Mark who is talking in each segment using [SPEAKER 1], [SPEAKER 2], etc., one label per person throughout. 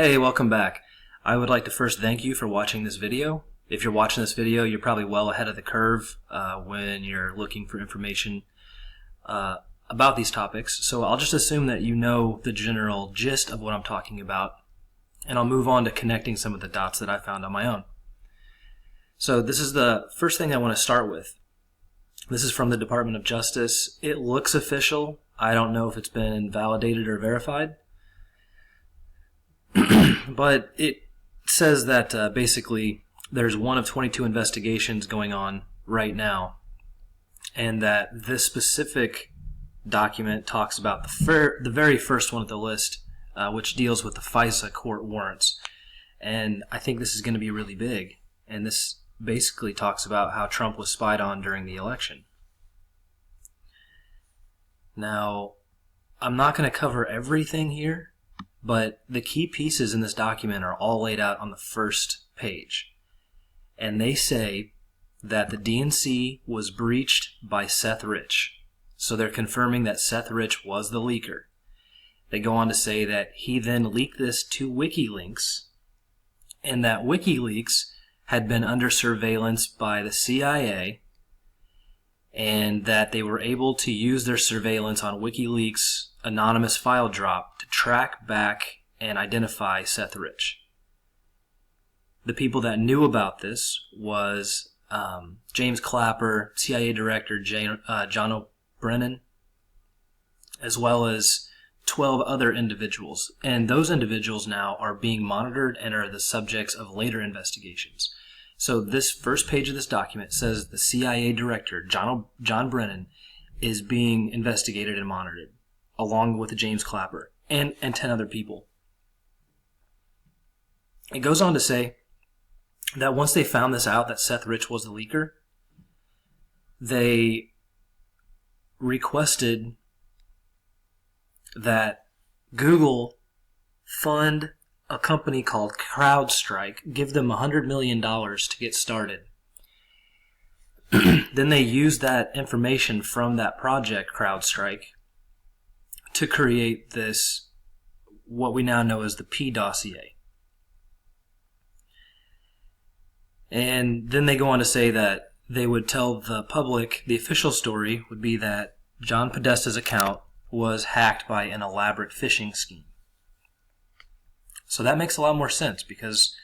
[SPEAKER 1] Hey, welcome back. I would like to first thank you for watching this video. If you're watching this video, you're probably well ahead of the curve when you're looking for information about these topics. So I'll just assume that you know the general gist of what I'm talking about, and I'll move on to connecting some of the dots that I found on my own. So this is the first thing I want to start with. This is from the Department of Justice. It looks official. I don't know if it's been validated or verified. But it says that basically there's one of 22 investigations going on right now, and that this specific document talks about the very first one of the list, which deals with the FISA court warrants. And I think this is going to be really big. And this basically talks about how Trump was spied on during the election. Now, I'm not going to cover everything here, but the key pieces in this document are all laid out on the first page. And they say that the DNC was breached by Seth Rich. So they're confirming that Seth Rich was the leaker. They go on to say that he then leaked this to WikiLeaks, and that WikiLeaks had been under surveillance by the CIA, and that they were able to use their surveillance on WikiLeaks' anonymous file drop to track back and identify Seth Rich. The people that knew about this was James Clapper, CIA Director John Brennan, as well as 12 other individuals. And those individuals now are being monitored and are the subjects of later investigations. So this first page of this document says the CIA Director, John Brennan, is being investigated and monitored, along with James Clapper and 10 other people. It goes on to say that once they found this out, that Seth Rich was the leaker, they requested that Google fund a company called CrowdStrike, give them $100 million to get started. Then they used that information from that project, CrowdStrike, to create this, what we now know as the P dossier. And then they go on to say that they would tell the public, the official story would be that John Podesta's account was hacked by an elaborate phishing scheme. So that makes a lot more sense, because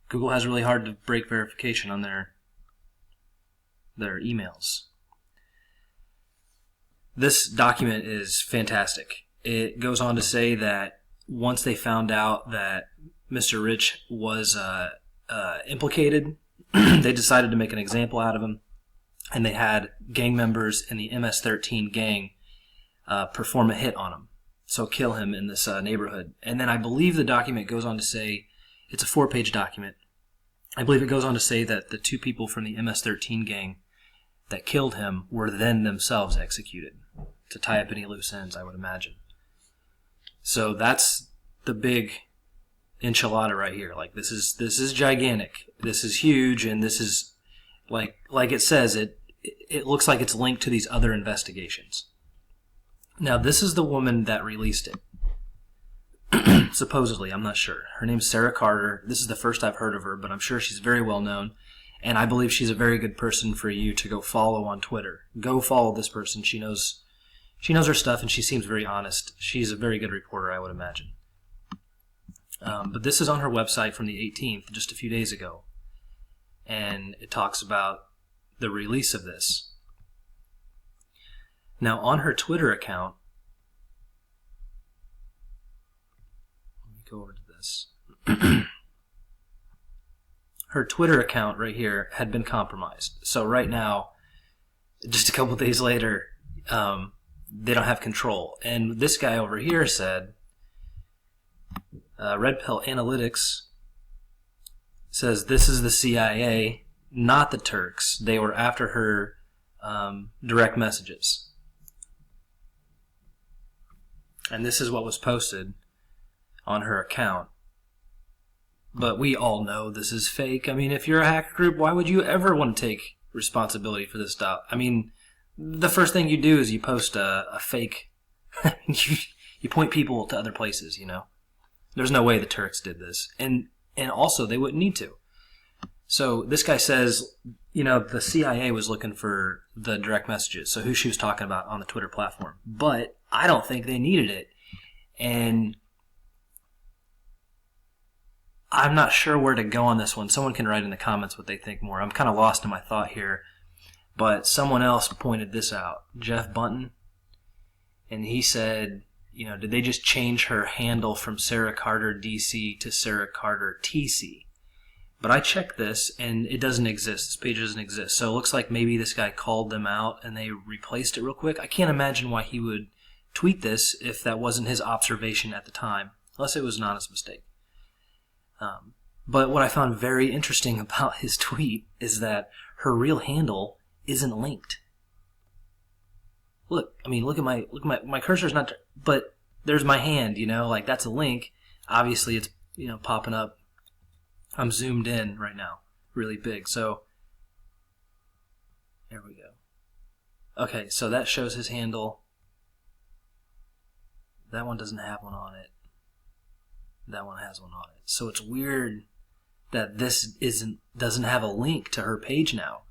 [SPEAKER 1] Google has really hard to break verification on their emails. This document is fantastic. It goes on to say that once they found out that Mr. Rich was implicated, they decided to make an example out of him, and they had gang members in the MS-13 gang perform a hit on him. So kill him in this neighborhood. And then I believe the document goes on to say, it's a 4-page document. I believe it goes on to say that the 2 people from the MS-13 gang that killed him were then themselves executed, to tie up any loose ends, I would imagine. So that's the big enchilada right here. Like, this is gigantic. This is huge, and this is, like it says, it looks like it's linked to these other investigations. Now, this is the woman that released it. Supposedly, I'm not sure. Her name's Sarah Carter. This is the first I've heard of her, but I'm sure she's very well known. And I believe she's a very good person for you to go follow on Twitter. Go follow this person. She knows her stuff, and she seems very honest. She's a very good reporter, I would imagine. But this is on her website from the 18th, just a few days ago. And it talks about the release of this. Now, on her Twitter account, let me go over to this. Her Twitter account right here had been compromised. So right now, just a couple days later, they don't have control. And this guy over here said, Red Pill Analytics says this is the CIA, not the Turks. They were after her direct messages. And this is what was posted on her account. But we all know this is fake. I mean, if you're a hacker group, why would you ever want to take responsibility for this stuff? I mean, the first thing you do is you post a fake. You point people to other places, you know. There's no way the Turks did this. And also, they wouldn't need to. So this guy says, the CIA was looking for the direct messages, so who she was talking about on the Twitter platform. But I don't think they needed it. And I'm not sure where to go on this one. Someone can write in the comments what they think more. I'm kind of lost in my thought here. But someone else pointed this out, Jeff Bunton. And he said, did they just change her handle from Sarah Carter DC to Sarah Carter TC? But I checked this, and it doesn't exist. This page doesn't exist. So it looks like maybe this guy called them out, and they replaced it real quick. I can't imagine why he would tweet this if that wasn't his observation at the time, unless it was an honest mistake. But what I found very interesting about his tweet is that her real handle isn't linked. Look at my cursor's not, but there's my hand, that's a link. Obviously it's, popping up. I'm zoomed in right now, really big. So there we go. Okay, so that shows his handle. That one doesn't have one on it. That one has one on it. So it's weird that this doesn't have a link to her page now.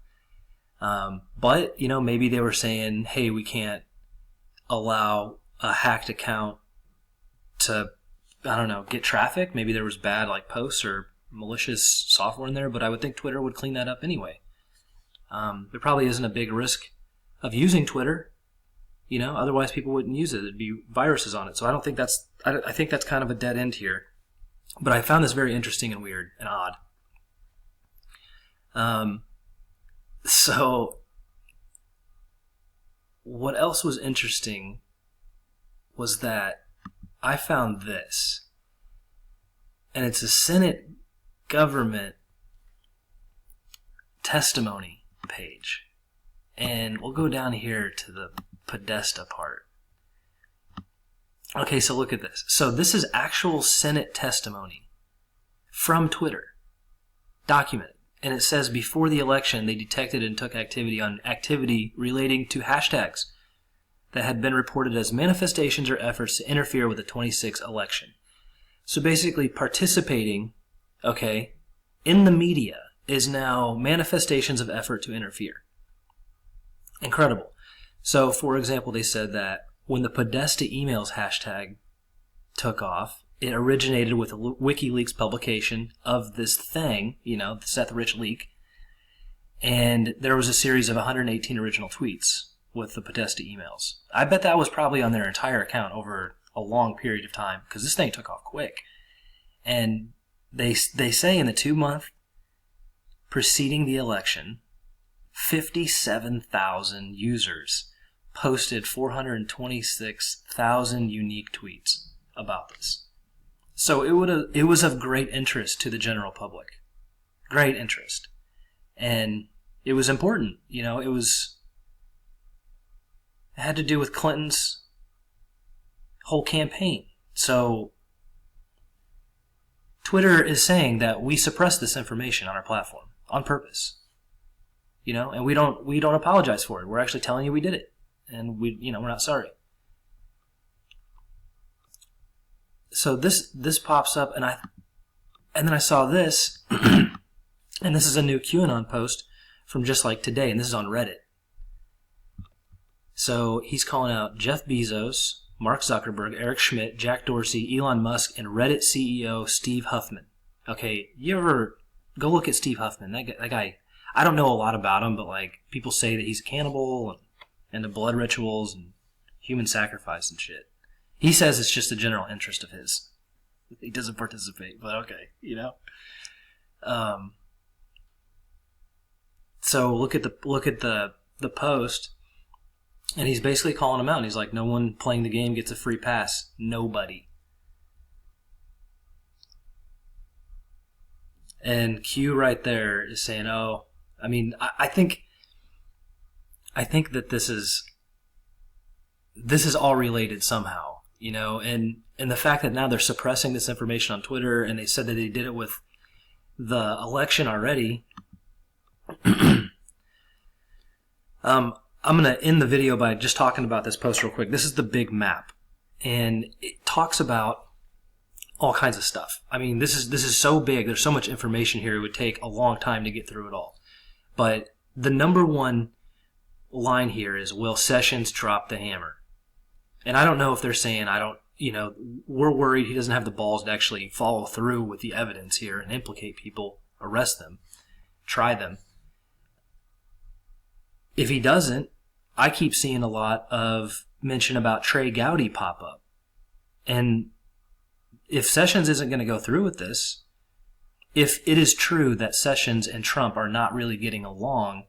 [SPEAKER 1] But, maybe they were saying, hey, we can't allow a hacked account to, get traffic. Maybe there was bad, posts or malicious software in there, but I would think Twitter would clean that up anyway. There probably isn't a big risk of using Twitter, otherwise people wouldn't use it. There'd be viruses on it. So I think that's kind of a dead end here. But I found this very interesting and weird and odd. So what else was interesting was that I found this, and it's a Senate government testimony page. And we'll go down here to the Podesta part. Okay, so look at this. So this is actual Senate testimony from Twitter, documented. And it says before the election, they detected and took activity relating to hashtags that had been reported as manifestations or efforts to interfere with the 26 election. So basically participating, in the media is now manifestations of effort to interfere. Incredible. So, for example, they said that when the Podesta emails hashtag took off, it originated with a WikiLeaks publication of this thing, the Seth Rich leak, and there was a series of 118 original tweets with the Podesta emails. I bet that was probably on their entire account over a long period of time, because this thing took off quick. And they say in the 2-month preceding the election, 57,000 users posted 426,000 unique tweets about this. So it was of great interest to the general public. Great interest. And it was important. It had to do with Clinton's whole campaign. So Twitter is saying that we suppress this information on our platform on purpose. And we don't apologize for it. We're actually telling you we did it. And we're not sorry. So this pops up, and then I saw this, and this is a new QAnon post from just like today, and this is on Reddit. So he's calling out Jeff Bezos, Mark Zuckerberg, Eric Schmidt, Jack Dorsey, Elon Musk, and Reddit CEO Steve Huffman. Okay, you ever go look at Steve Huffman? That guy, I don't know a lot about him, but people say that he's a cannibal and the blood rituals and human sacrifice and shit. He says it's just a general interest of his. He doesn't participate, but okay, So look at the post, and he's basically calling him out. And he's like, no one playing the game gets a free pass. Nobody. And Q right there is saying, I think that this is all related somehow. And the fact that now they're suppressing this information on Twitter, and they said that they did it with the election already. I'm going to end the video by just talking about this post real quick. This is the big map, and it talks about all kinds of stuff. I mean, this is so big. There's so much information here. It would take a long time to get through it all. But the number one line here is, will Sessions drop the hammer? And I don't know if they're saying, we're worried he doesn't have the balls to actually follow through with the evidence here and implicate people, arrest them, try them. If he doesn't, I keep seeing a lot of mention about Trey Gowdy pop up. And if Sessions isn't going to go through with this, if it is true that Sessions and Trump are not really getting along,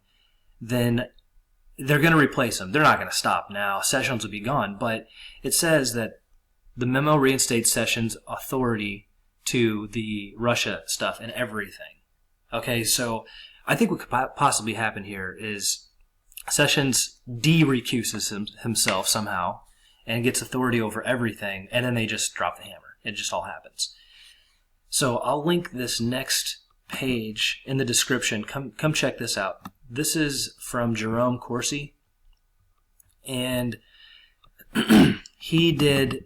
[SPEAKER 1] then they're going to replace him. They're not going to stop now. Sessions will be gone. But it says that the memo reinstates Sessions' authority to the Russia stuff and everything. Okay, so I think what could possibly happen here is Sessions de-recuses himself somehow and gets authority over everything, and then they just drop the hammer. It just all happens. So I'll link this next page in the description. Come check this out. This is from Jerome Corsi, and he did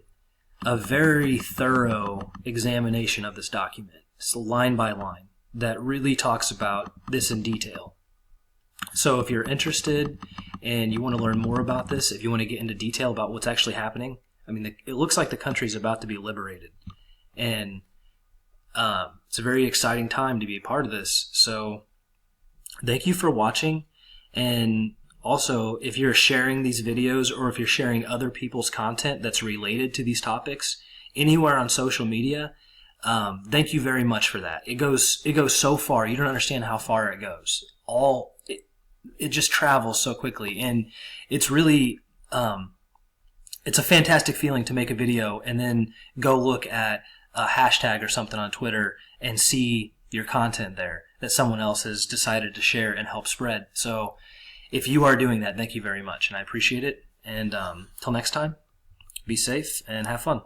[SPEAKER 1] a very thorough examination of this document. It's line by line that really talks about this in detail. So if you're interested and you want to learn more about this, if you want to get into detail about what's actually happening, I mean, it looks like the country's about to be liberated. And it's a very exciting time to be a part of this. So thank you for watching. And also, if you're sharing these videos or if you're sharing other people's content that's related to these topics anywhere on social media, thank you very much for that. It goes so far. You don't understand how far it goes. It just travels so quickly. And it's really, it's a fantastic feeling to make a video and then go look at a hashtag or something on Twitter and see your content there that someone else has decided to share and help spread. So if you are doing that, thank you very much, and I appreciate it. And till next time, be safe and have fun.